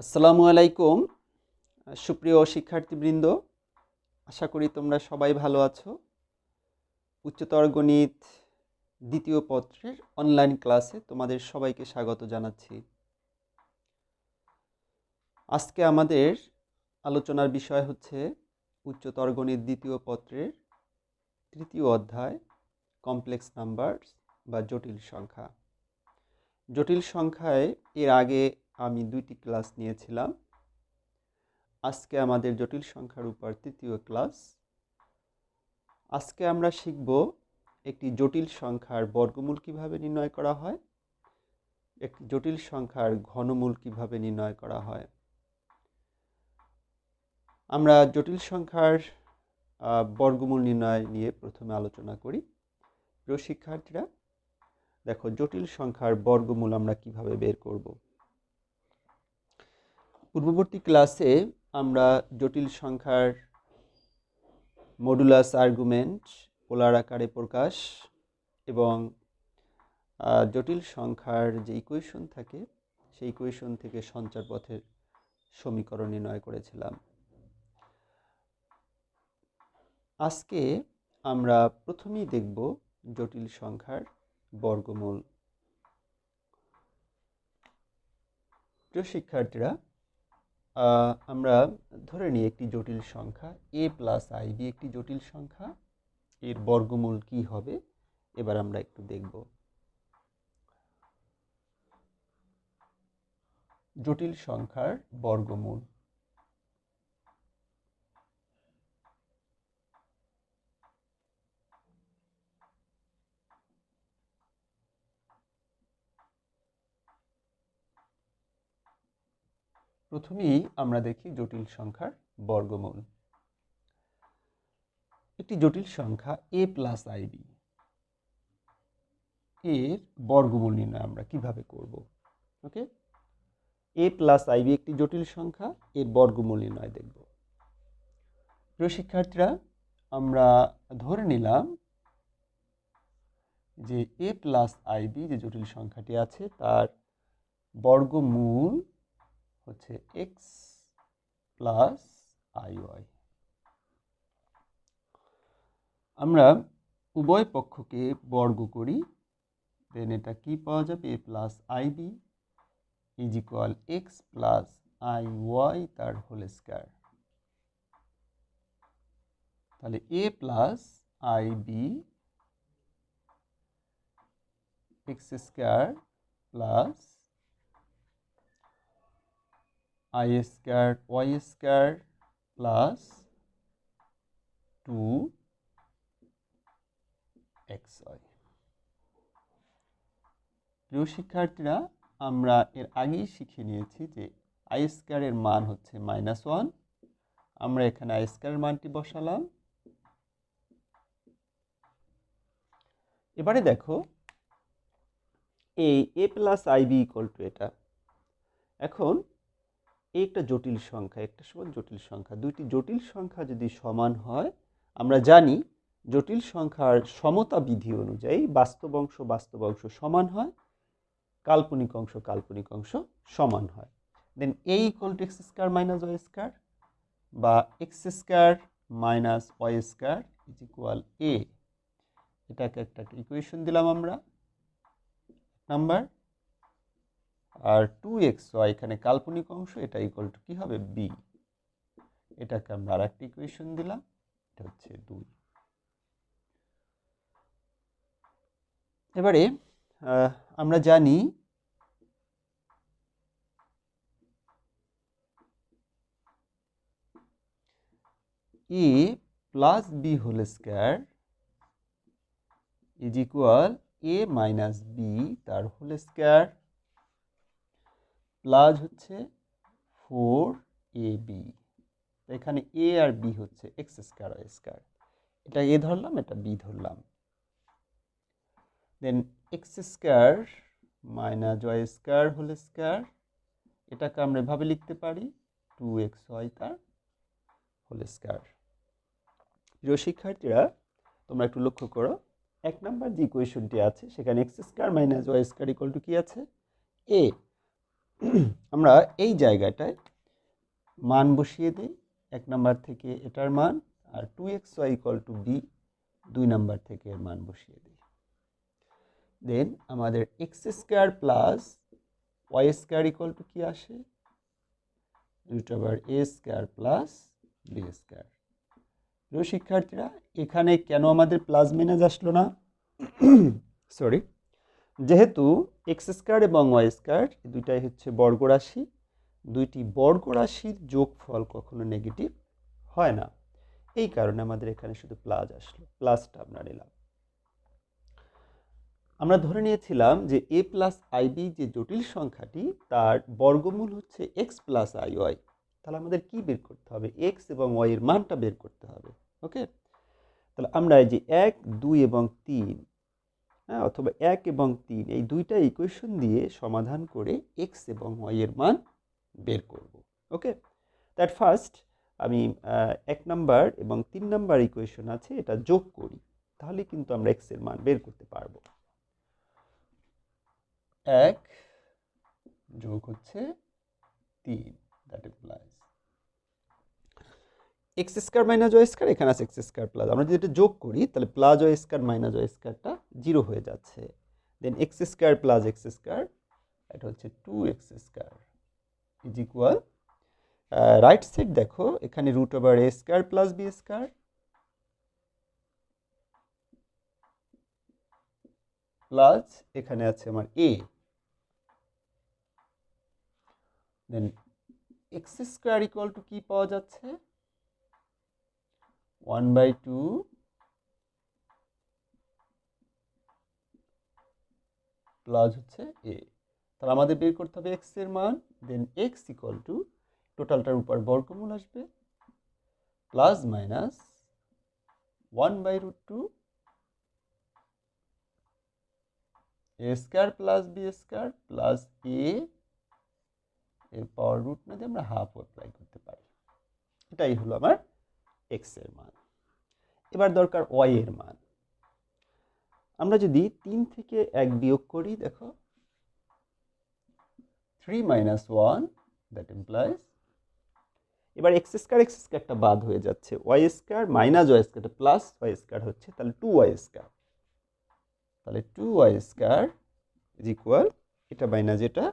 আসসালামু আলাইকুম সুপ্রিয় শিক্ষার্থীবৃন্দ, আশা করি তোমরা সবাই ভালো আছো। উচ্চতর গণিত দ্বিতীয় পত্রের অনলাইন ক্লাসে তোমাদের সবাইকে স্বাগত জানাচ্ছি। আজকে আমাদের আলোচনার বিষয় হচ্ছে উচ্চতর গণিত দ্বিতীয় পত্রের তৃতীয় অধ্যায় কমপ্লেক্স নাম্বারস বা জটিল সংখ্যা। জটিল সংখ্যায় এর আগে আমি 2টি ক্লাস নিয়েছিলাম। আজকে আমাদের জটিল সংখ্যার উপর তৃতীয় ক্লাস। আজকে আমরা শিখব একটি জটিল সংখ্যার বর্গমূল কিভাবে নির্ণয় করা হয়, একটি জটিল সংখ্যার ঘনমূল কিভাবে নির্ণয় করা হয়। আমরা জটিল সংখ্যার বর্গমূল নির্ণয় নিয়ে প্রথমে আলোচনা করি। প্রিয় শিক্ষার্থীরা, দেখো জটিল সংখ্যার বর্গমূল আমরা কিভাবে বের করব। পূর্ববর্তী ক্লাসে আমরা জটিল সংখ্যার মডুলাস আর্গুমেন্ট, পোলার আকারে প্রকাশ এবং জটিল সংখ্যার যে ইকুয়েশন থাকে সেই ইকুয়েশন থেকে সঞ্চার পথের সমীকরণ নির্ণয় করেছিলাম। আজকে আমরা প্রথমেই দেখব জটিল সংখ্যার বর্গমূল। প্রিয় শিক্ষার্থীরা, আমরা ধরে নিই একটি জটিল সংখ্যা a প্লাস ib একটি জটিল সংখ্যা, এর বর্গমূল কি হবে এবার আমরা একটু দেখব। জটিল সংখ্যার বর্গমূল। প্রথমেই আমরা দেখি জটিল সংখ্যার বর্গমূল। একটি জটিল সংখ্যা a প্লাস ib, এর বর্গমূল নির্ণয় আমরা কিভাবে করব। ওকে, a প্লাস ib একটি জটিল সংখ্যা, এর বর্গমূল নির্ণয় দেখব। প্রিয় শিক্ষার্থীরা, আমরা ধরে নিলাম যে a প্লাস ib যে জটিল সংখ্যাটি আছে তার বর্গমূল হচ্ছে x প্লাস iy। আমরা উভয় পক্ষকে বর্গ করি, দেন এটা কি পাওয়া যাবে, a plus ib is equal x plus iy তার হোল স্কয়ার। তাহলে a plus ib x square plus i square y square plus 2xy। প্রিয় শিক্ষার্থীরা, আমরা এর আগেই শিখে নিয়েছি যে i স্কয়ারের মান হচ্ছে -1। আমরা এখানে i স্কয়ারের মানটি বসালাম। এবারে দেখো এই a plus ib equal to এটা। এখন একটা জটিল সংখ্যা, একটা সমান জটিল সংখ্যা, দুইটি জটিল সংখ্যা যদি সমান হয়, আমরা জানি জটিল সংখ্যার সমতা বিধি অনুযায়ী বাস্তব অংশ সমান হয়, কাল্পনিক অংশ সমান হয়। Then a equal to x square minus y square বা x square minus y square is equal a। এটাকে একটা ইকুয়েশন দিলাম আমরা নাম্বার, আর 2xy এখানে কাল্পনিক অংশ, এটা ইকুয়াল টু কি হবে, b। এটাকে আমরা আরেকটা ইকুয়েশন দিলাম, এটা হচ্ছে 2। এবারে আমরা জানি a plus b whole square is equal a minus b তার হোল স্কয়ার প্লাস হচ্ছে 4ab। এখানে a আর b হচ্ছে এক্স স্কয়ার ওয়াই স্কয়ার, এটা a ধরলাম, এটা b ধরলাম। Then x square minus y square whole square, এটাকে আমরা এভাবে লিখতে পারি 2xy তার হোল স্কয়ার। প্রিয় শিক্ষার্থীরা, তোমরা একটু লক্ষ্য করো, 1 নাম্বার যে ইকুয়েশনটি আছে সেখানে x square minus y square equal to কি আছে, a। আমরা এই জায়গাটায় মান বসিয়ে দিই, 1 নাম্বার থেকে এটার মান, আর 2xy = b 2 নাম্বার থেকে এর মান বসিয়ে দিই। দেন আমাদের x² প্লাস y² কি আসে? √a² plus b²। প্রিয় শিক্ষার্থীরা, এখানে কেন আমাদের প্লাস মাইনাস আসলো না? সরি, যেহেতু x² এবং y² দুইটাই হচ্ছে বর্গরাশি, দুইটি বর্গরাশির যোগফল কখনো নেগেটিভ হয় না, এই কারণে আমাদের এখানে শুধু প্লাস আসলো, প্লাসটা আমরা নিলাম। আমরা ধরে নিয়েছিলাম যে a প্লাস ib যে জটিল সংখ্যাটি তার বর্গমূল হচ্ছে x প্লাস iy, তাহলে আমাদের কি বের করতে হবে? x এবং y এর মানটা বের করতে হবে। ওকে, তাহলে আমরা এই যে 1, 2 এবং 3, হ্যাঁ, অথবা 1 এবং 3 এই দুইটা ইকুয়েশন দিয়ে সমাধান করে x এবং y এর মান বের করব। ওকে, দ্যাট ফার্স্ট আমি 1 নাম্বার এবং 3 নাম্বার ইকুয়েশন আছে এটা যোগ করি, তাহলে কিন্তু আমরা x এর মান বের করতে পারবো। 1 যোগ হচ্ছে 3, that implies x² minus y², এখানে আছে x² প্লাস, আমরা যদি এটা যোগ করি তাহলে প্লাস y² মাইনাস y²টা 0 হয়ে যাচ্ছে। দেন x² প্লাস x², এটা হচ্ছে 2x² is equal, right side দেখো এখানে √a² প্লাস b² প্লাস এখানে আছে আমার a, দেন x² কি পাওয়া যাচ্ছে? 1/2 প্লাস হচ্ছে a, তাহলে আমাদের বের করতে হবে x এর মান। দেন x = টোটালটার উপর বর্গমূল আসবে plus minus 1/√2 a² plus b² plus a এর পাওয়ার রুট না দিয়ে আমরা হাফ অ্যাপ্লাই করতে পারি। এটাই হলো আমার x এর মান। এবার দরকার y এর মান। আমরা যদি 3 থেকে 1 বিয়োগ করি, দেখো 3 - 1, দ্যাট ইমপ্লাইজ, এবার x²টা বাদ হয়ে যাচ্ছে, y² minus y² plus y² হচ্ছে, তাহলে 2y², তাহলে 2y² ইজ ইকুয়াল, এটা মাইনাস এটা,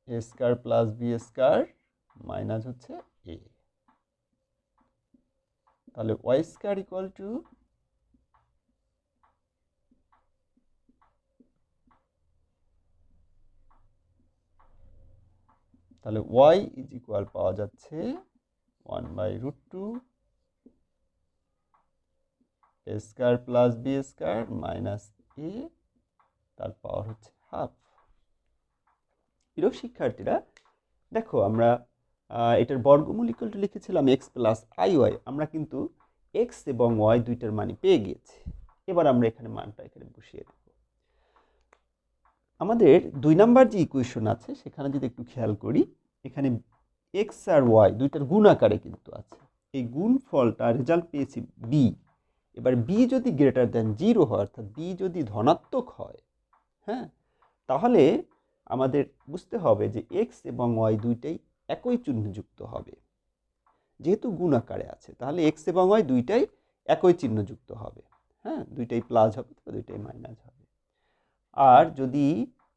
a² প্লাস b² মাইনাস হচ্ছে a, তাহলে y² = তাহলে y ইজ ইকুয়াল পাওয়া যাচ্ছে 1/√2 a² plus b² minus a, তার পাওয়ার হচ্ছে হাফ। প্রিয় শিক্ষার্থীরা, দেখো আমরা এটার বর্গমূল = লিখেছিলাম x প্লাস iy, আমরা কিন্তু x এবং y দুইটার মানই পেয়ে গিয়েছি। এবার আমরা এখানে মানটা এখানে বসিয়ে দেব। আমাদের 2 নাম্বার যে ইকুয়েশন আছে সেখানে যদি একটু খেয়াল করি, এখানে x আর y দুইটার গুণ আকারে কিন্তু আছে, এই গুণফলটা রেজাল্ট পেয়েছি b। এবার b যদি গ্রেটার দ্যান 0 হয়, অর্থাৎ b যদি ধনাত্মক হয়, হ্যাঁ, তাহলে আমাদের বুঝতে হবে যে x এবং y দুইটাই একই চিহ্নযুক্ত হবে। যেহেতু গুণ আকারে আছে, তাহলে x এবং y দুইটাই একই চিহ্নযুক্ত হবে, হ্যাঁ, দুইটাই প্লাস হবে, দুইটাই মাইনাস হবে। আর যদি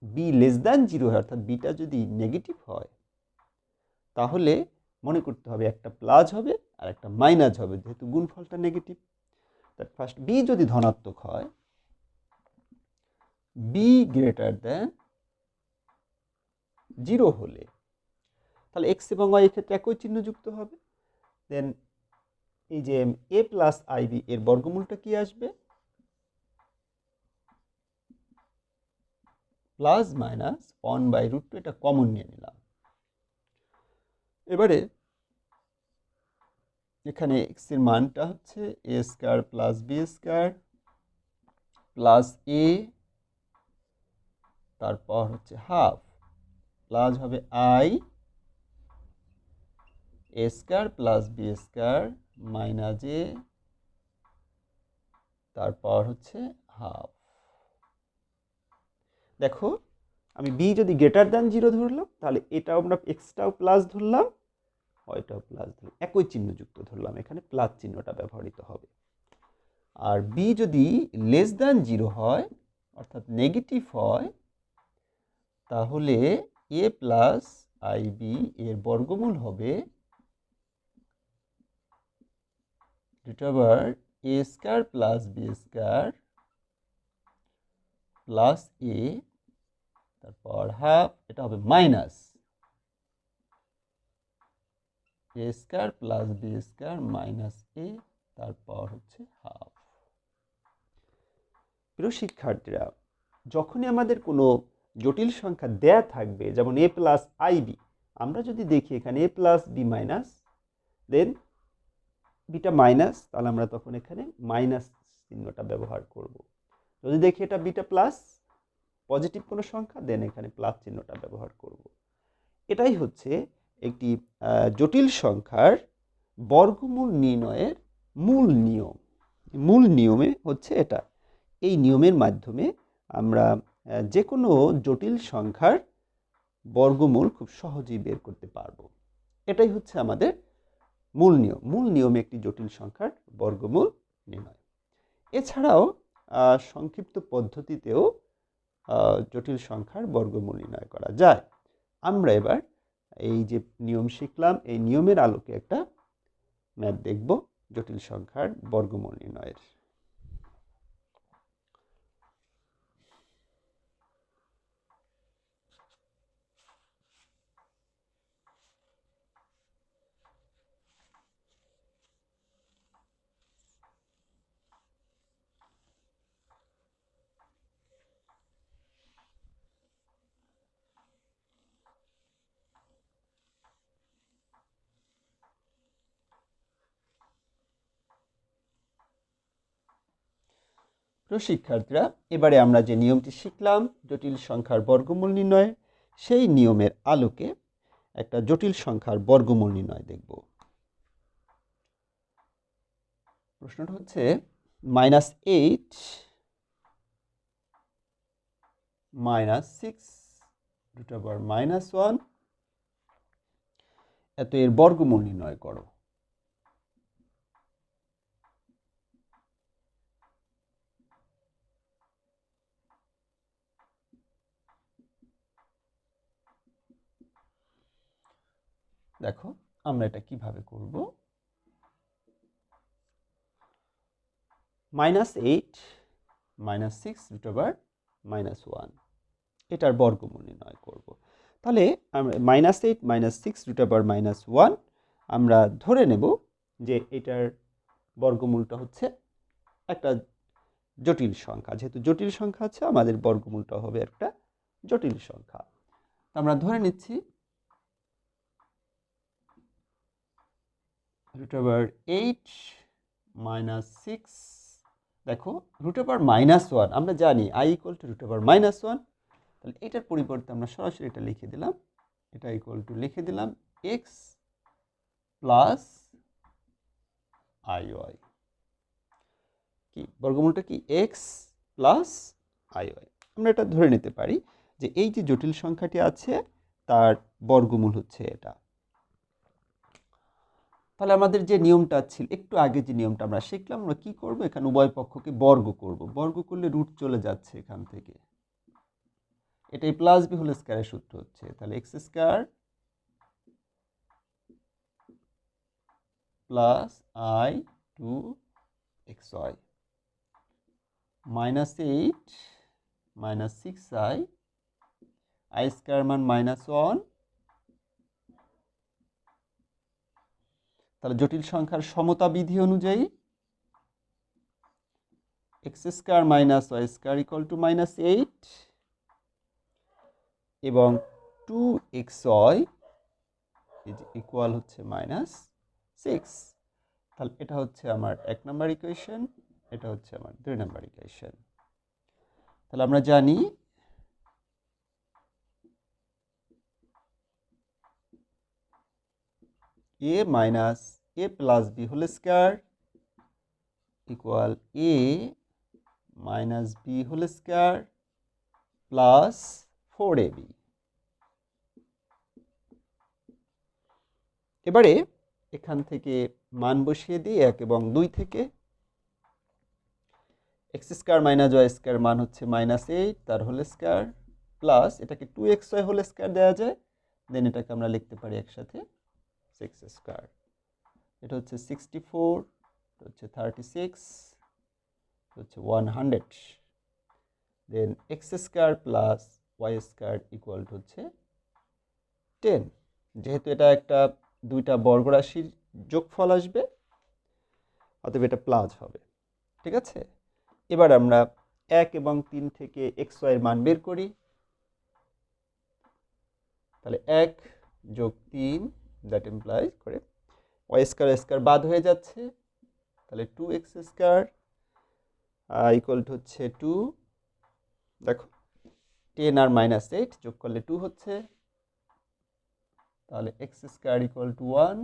b লেস দ্যান 0 হয়, অর্থাৎ বিটা যদি নেগেটিভ হয়, তাহলে মনে করতে হবে একটা প্লাস হবে আর একটা মাইনাস হবে, যেহেতু গুণফলটা নেগেটিভ। দ্যাট ফার্স্ট b যদি ধনাত্মক হয়, b গ্রেটার দ্যান 0 হলে, তাহলে x এবং y এক্ষেত্রে একই চিহ্নযুক্ত হবে। দেন এই যে a প্লাস ib এর বর্গমূলটা কি আসবে? প্লাস মাইনাস 1/√2, এটা কমন নিয়ে নিলাম। এবারে এখানে x এর মানটা হচ্ছে a² plus b² plus a, তারপর হচ্ছে হাফ, প্লাস হবে i a² plus b² minus a, তারপর হচ্ছে হাফ। দেখো আমি বি যদি গ্রেটার দ্যান 0 ধরলাম, তাহলে এটাও আমরা এক্সটাও প্লাস ধরলাম, ওইটাও প্লাস ধরলাম, একই চিহ্নযুক্ত ধরলাম, এখানে প্লাস চিহ্নটা ব্যবহৃত হবে। আর বি যদি লেস দ্যান 0 হয়, অর্থাৎ নেগেটিভ হয়, তাহলে এ প্লাস আই বি এর বর্গমূল হবে root over a square plus b square plus a, তারপর হাফ, এটা হবে minus a square plus b square minus a, তারপর হচ্ছে হাফ। প্রিয় শিক্ষার্থীরা, যখনই আমাদের কোনো জটিল সংখ্যা দেয়া থাকবে, যেমন এ প্লাস আই বি, আমরা যদি দেখি এখানে এ প্লাস বি মাইনাস, দেন বিটা মাইনাস, তাহলে আমরা তখন এখানে মাইনাস চিহ্নটা ব্যবহার করব। যদি দেখি এটা বিটা প্লাস পজিটিভ কোনো সংখ্যা, দেন এখানে প্লাস চিহ্নটা ব্যবহার করব। এটাই হচ্ছে একটি জটিল সংখ্যার বর্গমূল নির্ণয়ের মূল নিয়ম। মূল নিয়মে হচ্ছে এটা। এই নিয়মের মাধ্যমে আমরা যে কোনো জটিল সংখ্যার বর্গমূল খুব সহজেই বের করতে পারবো। এটাই হচ্ছে আমাদের মূল নিয়ম। মূল নিয়মে একটি জটিল সংখ্যার বর্গমূল নির্ণয়। এছাড়াও সংক্ষিপ্ত পদ্ধতিতেও জটিল সংখ্যার বর্গমূল নির্ণয় করা যায়। আমরা এবার এই যে নিয়ম শিখলাম, এই নিয়মের আলোকে একটা ম্যাথ দেখব জটিল সংখ্যার বর্গমূল নির্ণয়ের। প্রিয় শিক্ষার্থীরা, এবারে আমরা যে নিয়মটি শিখলাম জটিল সংখ্যার বর্গমূল নির্ণয়, সেই নিয়মের আলোকে একটা জটিল সংখ্যার বর্গমূল নির্ণয় দেখব। প্রশ্নটা হচ্ছে -8 -6 √-1 এত এর বর্গমূল নির্ণয় করো। দেখো আমরা এটা কিভাবে করব। -8 -6 √-1 এটার বর্গমূল নির্ণয় করব। তাহলে আমরা -8 -6 √-1 আমরা ধরে নেব যে এটার বর্গমূলটা হচ্ছে একটা জটিল সংখ্যা। যেহেতু জটিল সংখ্যা আছে, আমাদের বর্গমূলটা হবে একটা জটিল সংখ্যা। আমরা ধরে নিচ্ছি √8 -6, দেখো √-1 আমরা জানি i = √-1, তাহলে এটার পরিবর্তে আমরা সরাসরি এটা লিখে দিলাম, এটা লিখে দিলাম x প্লাস iy। কি বর্গমূলটা কি? x plus iy। আমরা এটা ধরে নিতে পারি যে এই যে জটিল সংখ্যাটি আছে তার বর্গমূল হচ্ছে এটা। তাহলে আমাদের যে নিয়মটা ছিল একটু আগে, যে নিয়মটা আমরা শিখলাম, আমরা কি করব, এখানে উভয় পক্ষকে বর্গ করব। বর্গ করলে রুট চলে যাচ্ছে এখান থেকে, এটাই প্লাস বি হোল স্কয়ারের সূত্র হচ্ছে। তাহলে x square plus i two xy -8 -6i, i square মান -1। তাহলে জটিল সংখ্যার সমতা বিধি অনুযায়ী x square minus y square = -8 এবং 2xy ইকুয়াল হচ্ছে -6। তাহলে এটা হচ্ছে আমার 1 নম্বর ইকুয়েশন, এটা হচ্ছে আমার 2 নম্বর ইকুয়েশন। তাহলে আমরা জানি a minus a plus b whole square equal a minus b whole square plus 4ab। এবারে এখান থেকে মান বসিয়ে দিই 1 এবং 2 থেকে x square minus y square মান হচ্ছে -8 তার হোল স্কোয়ার প্লাস এটাকে 2xy হোল স্কোয়ার দেওয়া যায়, দেন এটাকে আমরা লিখতে পারি একসাথে 6 স্কোয়ার। এটা হচ্ছে 64, এটা হচ্ছে 36, এটা হচ্ছে 100, then x square plus y square equal to হচ্ছে 10। যেহেতু এটা একটা দুইটা বর্গরাশির যোগফল আসবে, অতএব এটা প্লাস হবে। ঠিক আছে, এবার আমরা 1 এবং 3 থেকে এক্স ওয়াই এর মান বের করি। তাহলে 1 যোগ 3 দ্যাট ইমপ্লাইজ করে ওয়াই স্কোয়ার বাদ হয়ে যাচ্ছে, তাহলে 2x স্কোয়ার ইকুয়াল টু হচ্ছে 2। দেখো 10 আর -8 যোগ করলে 2 হচ্ছে, তাহলে x square equal to 1,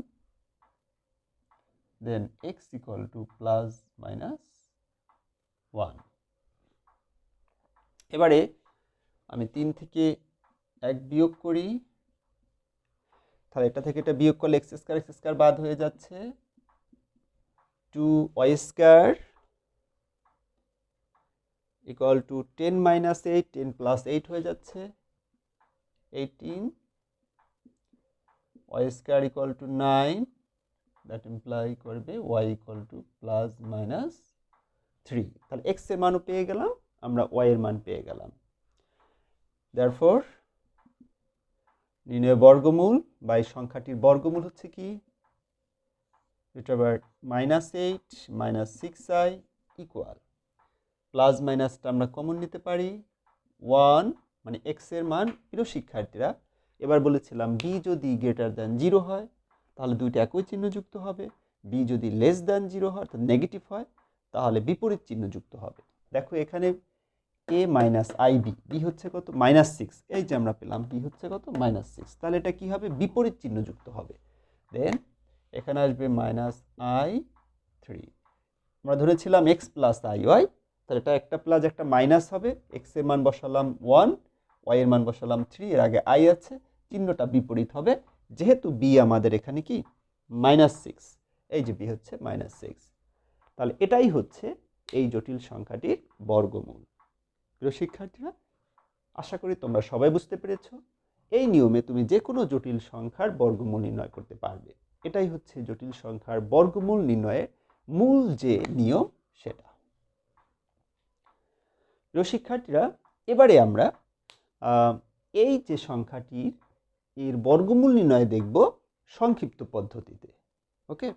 then x equal to plus minus 1। এবারে আমি 3 থেকে 1 বিয়োগ করি, তাহলে এটা থেকে এটা বিয়োগ করলে এক্স স্কোয়ার বাদ হয়ে যাচ্ছে, 2y স্কোয়ার ইকুয়াল টু 10 - 8, 10 + 8 হয়ে যাচ্ছে 18, y square equal two 9, that imply করবে y equal to plus minus 3। তাহলে x এর মানও পেয়ে গেলাম, আমরা y এর মান পেয়ে গেলাম। দেয়ারফর নির্ণয় বর্গমূল বা এই সংখ্যাটির বর্গমূল হচ্ছে কি, √8 - 6i ইকুয়াল প্লাস মাইনাসটা আমরা কমন নিতে পারি 1, মানে x এর মান। প্রিয় শিক্ষার্থীরা, এবার বলেছিলাম b যদি গ্রেটার দ্যান 0 হয় তাহলে দুইটা একই চিহ্ন যুক্ত হবে, b যদি লেস দ্যান 0 হয় অর্থাৎ নেগেটিভ হয় তাহলে বিপরীত চিহ্ন যুক্ত হবে। দেখো এখানে a - ib, b হচ্ছে কত -6, এই যে আমরা পেলাম b হচ্ছে কত -6, তাহলে এটা কি হবে বিপরীত চিহ্ন যুক্ত হবে। দেন এখানে আসবে -i3। আমরা ধরেছিলাম x + iy, তাহলে এটা একটা প্লাস একটা মাইনাস হবে, x এর মান বসালাম 1, y এর মান বসালাম 3, এর আগে i আছে, চিহ্নটা বিপরীত হবে যেহেতু b আমাদের এখানে কি -6, এই যে b হচ্ছে -6। তাহলে এটাই হচ্ছে এই জটিল সংখ্যাটির বর্গমূল। প্রিয় শিক্ষার্থীরা, আশা করি তোমরা সবাই বুঝতে পেরেছো। এই নিয়মে তুমি যে কোনো জটিল সংখ্যার বর্গমূল নির্ণয় করতে পারবে। এটাই হচ্ছে জটিল সংখ্যার বর্গমূল নির্ণয়ের মূল যে নিয়ম সেটা। প্রিয় শিক্ষার্থীরা, এবারে আমরা এই যে সংখ্যাটির এর বর্গমূল নির্ণয় দেখব সংক্ষিপ্ত পদ্ধতিতে। ওকে,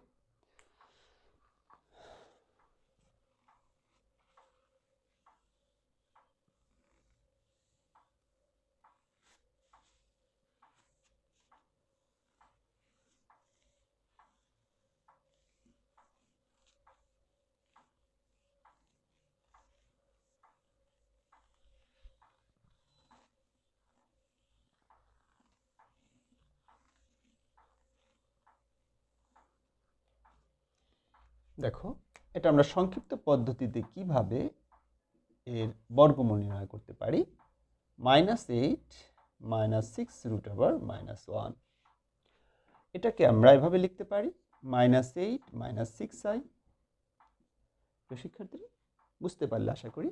দেখো এটা আমরা সংক্ষিপ্ত পদ্ধতিতে কিভাবে এর বর্গমূল নির্ণয় করতে পারি। -8 - 6 √1, এটাকে আমরা এভাবে লিখতে পারি -8 - 6i। শিক্ষার্থীরা বুঝতে পারলে আশা করি।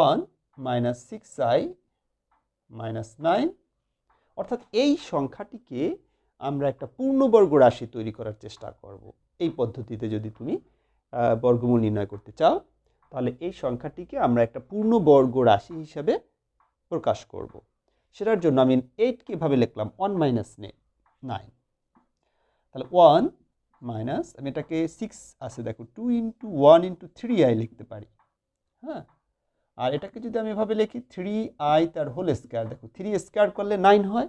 1 - 6i - 9, অর্থাৎ এই সংখ্যাটিকে আমরা একটা পূর্ণবর্গ রাশি তৈরি করার চেষ্টা করব। এই পদ্ধতিতে যদি তুমি বর্গমূল নির্ণয় করতে চাও তাহলে এই সংখ্যাটিকে আমরা একটা পূর্ণবর্গ রাশি হিসাবে প্রকাশ করব। সেটার জন্য আমি 8 কিভাবে লিখলাম 1 - 9, তাহলে 1 মাইনাস, আমি এটাকে 6 আছে দেখো 2 × 1 × 3i লিখতে পারি। হ্যাঁ, আর এটাকে যদি আমি এভাবে লিখি 3i তার হোল স্কয়ার, দেখো 3 স্কয়ার করলে 9 হয়,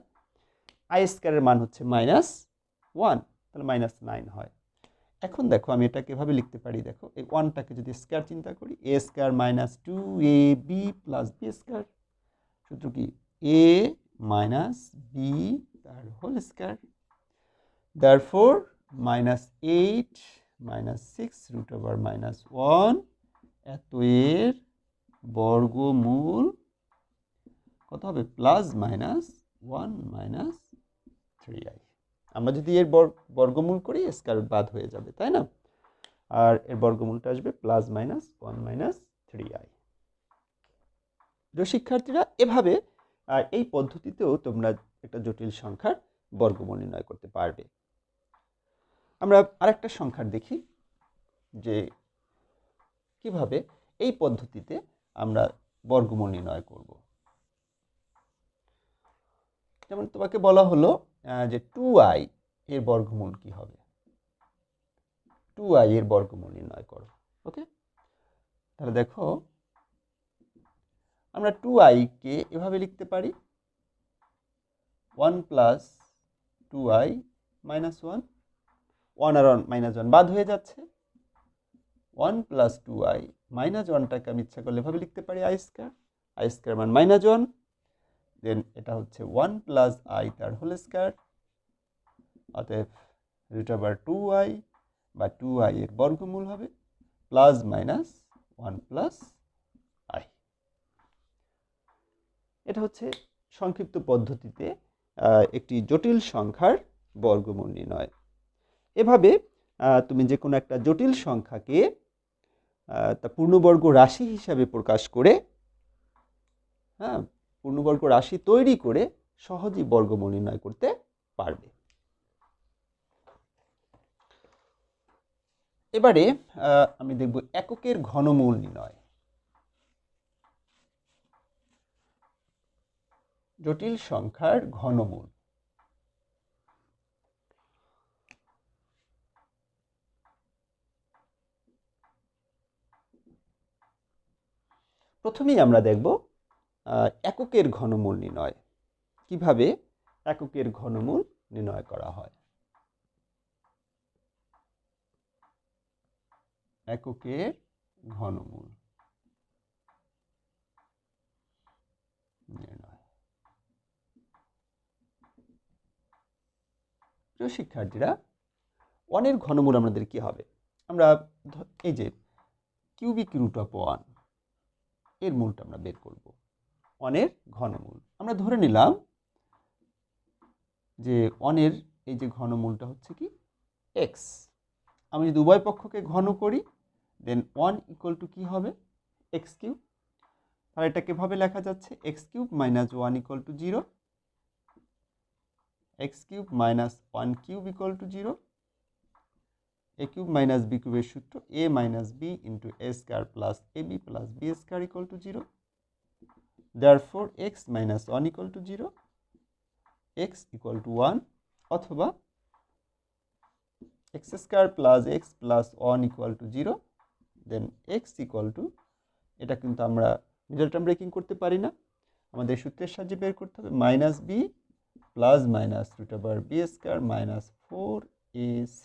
i স্কয়ারের মান হচ্ছে -1, তাহলে -9 হয়। এখন দেখো আমি এটাকে এভাবে লিখতে পারি, দেখো এই 1টাকে যদি স্কয়ার চিন্তা করি, a square - 2ab + b square, সূত্র কি a - b তার হোল স্কয়ার। Therefore -8 - 6 √1 এত এর বর্গমূল কত হবে প্লাস মাইনাস 1 মাইনাস 3i। আমরা যদি এর বর্গমূল করি স্কয়ার রুট বাদ হয়ে যাবে, তাই না? আর এর বর্গমূলটা আসবে প্লাস মাইনাস 1 মাইনাস 3i। প্রিয় শিক্ষার্থীরা, এভাবে এই পদ্ধতিতেও তোমরা একটা জটিল সংখ্যার বর্গমূল নির্ণয় করতে পারবে। আমরা আরেকটা সংখ্যার দেখি যে কিভাবে এই পদ্ধতিতে আমরা বর্গমূল নির্ণয় করব। যেমন তোমাকে বলা হলো যে 2i এর বর্গমূল কি হবে, 2i এর বর্গমূল নির্ণয় করো। ওকে, তাহলে দেখো আমরা 2i কে এভাবে লিখতে পারি 1 প্লাস 2i মাইনাস 1, 1 আর 1 মাইনাস 1 বাদ হয়ে যাচ্ছে, 1 প্লাস 2i মাইনাস 1টাকে আমি ইচ্ছা করলে এভাবে লিখতে পারি আই স্কয়ার মান মাইনাস 1, দেন এটা হচ্ছে 1 প্লাস i তার হোল স্কয়ার, অতএব রুট ওভার 2i বা 2i এর বর্গমূল হবে প্লাস মাইনাস 1 প্লাস i। এটা হচ্ছে সংক্ষিপ্ত পদ্ধতিতে একটি জটিল সংখ্যার বর্গমূল নির্ণয়। এভাবে তুমি যে কোনো একটা জটিল সংখ্যাকে তা পূর্ণবর্গ রাশি হিসাবে প্রকাশ করে, পূর্ণবর্গ রাশি তৈরি করে সহজেই বর্গমূল নির্ণয় করতে পারবে। এবারে আমি দেখব এককের ঘনমূল নির্ণয়। জটিল সংখ্যার ঘনমূল। প্রথমেই আমরা দেখব এককের ঘনমূল নির্ণয়। কিভাবে এককের ঘনমূল নির্ণয় করা হয়। এককের ঘনমূল নির্ণয়। প্রিয় শিক্ষার্থীরা, 1 এর ঘনমূল আমাদের কি হবে? আমরা এই যে কিউবিক রুট অফ 1 এর মূলটা আমরা বের করব। 1 এর ঘনমূল আমরা ধরে নিলাম যে 1 এর এই যে ঘনমূলটা হচ্ছে কি x। আমি যদি উভয় পক্ষকে ঘন করি দেন 1 ইকুয়াল টু কি হবে x কিউব। তাহলে এটা কিভাবে লেখা যাচ্ছে x cube minus 1 equal to 0, x cube minus 1 cube equal to 0, a cube minus b কিউবের সূত্র a minus b into a square plus ab plus b square equal to 0। therefore x minus 1 equal to 0, x equal to 1, অথবা x square plus x plus 1 equal to 0, then x equal to, এটা কিন্তু আমরা middle term breaking করতে পারি না, আমাদের সূত্রের সাহায্যে বের করতে হবে, minus b plus minus root over b square minus 4ac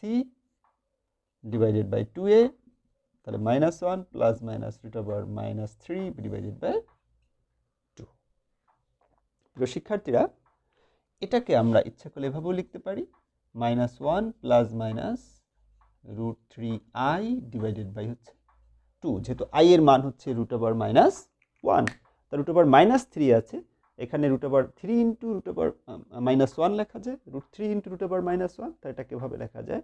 divided by 2a, তাহলে minus 1 plus minus root over minus 3 divided by 2। প্রিয় শিক্ষার্থীরা, এটাকে আমরা ইচ্ছা করলে এভাবেও লিখতে পারি minus 1 plus minus root 3i divided by হচ্ছে 2, যেহেতু i এর মান হচ্ছে রুট ওভার মাইনাস 1, তা রুট ওভার মাইনাস 3 আছে, এখানে root over 3 into root over minus 1 লেখা যায়, root 3 into root over minus 1, তাই এটাকে এভাবে লেখা যায়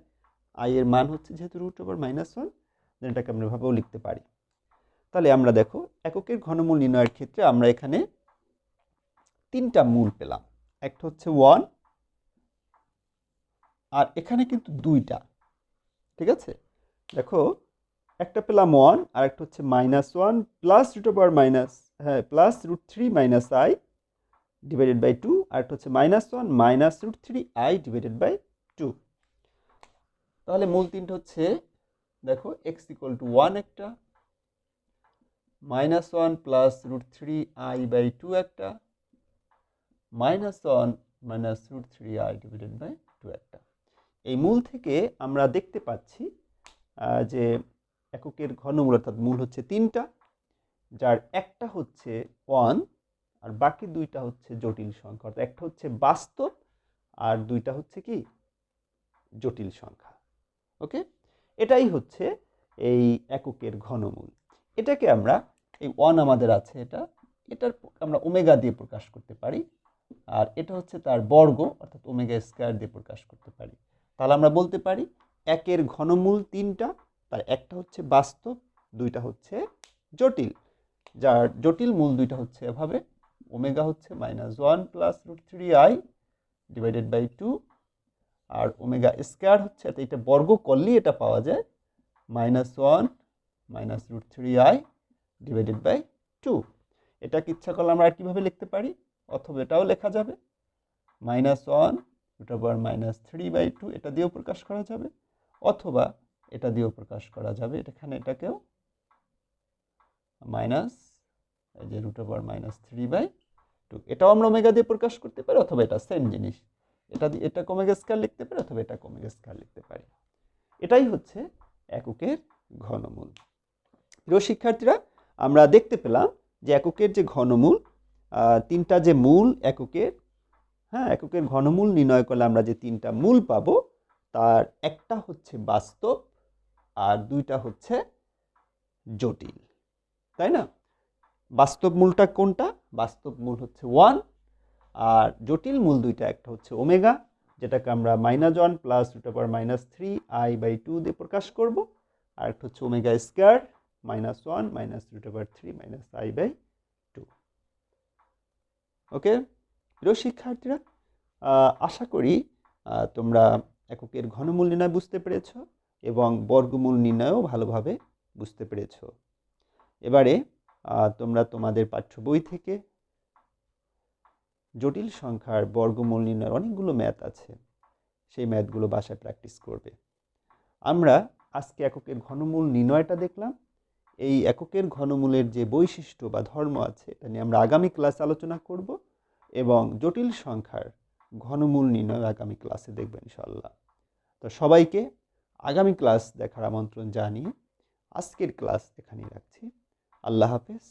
i এর মান হচ্ছে যেহেতু রুট ওভার মাইনাস 1, দেন এটাকে আমরা এভাবেও লিখতে পারি। তাহলে আমরা দেখো এককের ঘনমূল নির্ণয়ের ক্ষেত্রে আমরা এখানে 3টা মূল পেলাম, একটা হচ্ছে 1 আর এখানে কিন্তু 2টা, ঠিক আছে? দেখো একটা পেলাম 1 আর একটা হচ্ছে minus 1 plus root over minus plus root 3 minus i divided by 2, আর একটা হচ্ছে minus 1 minus root 3i divided by 2। তাহলে মূল 3টা হচ্ছে দেখো x ইকুয়াল টু 1 একটা, minus 1 plus root 3i by 2 একটা, minus 1 minus root 3i divided by 2 একটা। এই মূল থেকে আমরা দেখতে পাচ্ছি যে এককের ঘনমূল অর্থাৎ মূল হচ্ছে 3টা, যার একটা হচ্ছে 1 আর বাকি 2টা হচ্ছে জটিল সংখ্যা, অর্থাৎ একটা হচ্ছে বাস্তব আর 2টা হচ্ছে কি জটিল সংখ্যা। ওকে, এটাই হচ্ছে এই এককের ঘনমূল। এটাকে আমরা এই 1 আমাদের আছে, এটার আমরা ওমেগা দিয়ে প্রকাশ করতে পারি, আর এটা হচ্ছে তার বর্গ অর্থাৎ ওমেগা স্কয়ার দিয়ে প্রকাশ করতে পারি। তাহলে আমরা বলতে পারি একের ঘনমূল 3টা, তার একটা হচ্ছে বাস্তব, 2টা হচ্ছে জটিল। যার জটিল মূল 2টা হচ্ছে এভাবে, ওমেগা হচ্ছে -1 + √3i ডিভাইডেড বাই 2, আর ওমেগা স্কয়ার হচ্ছে, এটা বর্গ করলেই এটা পাওয়া যায়, -1 - √3i ডিভাইডেড বাই 2। এটাকে ইচ্ছা করলে আমরা কিভাবে লিখতে পারি, অথবা এটাও লেখা যাবে -1 √3/2, এটা দিয়েও প্রকাশ করা যাবে, অথবা এটা দিয়েও প্রকাশ করা যাবে, এটাকেও মাইনাস এই যে √3/2, এটাও আমরা ওমেগা দিয়ে প্রকাশ করতে পারি, অথবা এটা সেম জিনিস, এটা ওমেগা স্কয়ার লিখতে পারি, অথবা এটা ওমেগা স্কয়ার লিখতে পারি। এটাই হচ্ছে এককের ঘনমূল। প্রিয় শিক্ষার্থীরা, আমরা দেখতে পেলাম যে এককের যে ঘনমূল, 3টা যে মূল এককের, হ্যাঁ, এককের ঘনমূল নির্ণয় করলে আমরা যে 3টা মূল পাবো, তার একটা হচ্ছে বাস্তব আর 2টা হচ্ছে জটিল, তাই না? বাস্তব মূলটা কোনটা? বাস্তব মূল হচ্ছে 1, আর জটিল মূল 2টা, একটা হচ্ছে ওমেগা, যেটাকে আমরা -1 + √3i/2 দিয়ে প্রকাশ করব, আর একটা হচ্ছে ওমেগা স্কয়ার -1 - √3 - i/2। ওকে প্রিয় শিক্ষার্থীরা, আশা করি তোমরা এককের ঘনমূল নির্ণয় বুঝতে পেরেছ এবং বর্গমূল নির্ণয়ও ভালোভাবে বুঝতে পেরেছ। এবারে তোমরা তোমাদের পাঠ্য বই থেকে জটিল সংখ্যার বর্গমূল নির্ণয়ের অনেকগুলো ম্যাথ আছে, সেই ম্যাথগুলো বাসায় প্র্যাকটিস করবে। আমরা আজকে এককের ঘনমূল নির্ণয়টা দেখলাম। এই এককের ঘনমূলের যে বৈশিষ্ট্য বা ধর্ম আছে, এটা নিয়ে আমরা আগামী ক্লাসে আলোচনা করব, এবং জটিল সংখ্যার ঘনমূল নির্ণয় আগামী ক্লাসে দেখব ইনশাআল্লাহ। তো সবাইকে আগামী ক্লাস দেখার আমন্ত্রণ জানিয়ে আজকের ক্লাস এখানেই রাখছি। আল্লাহ হাফেজ।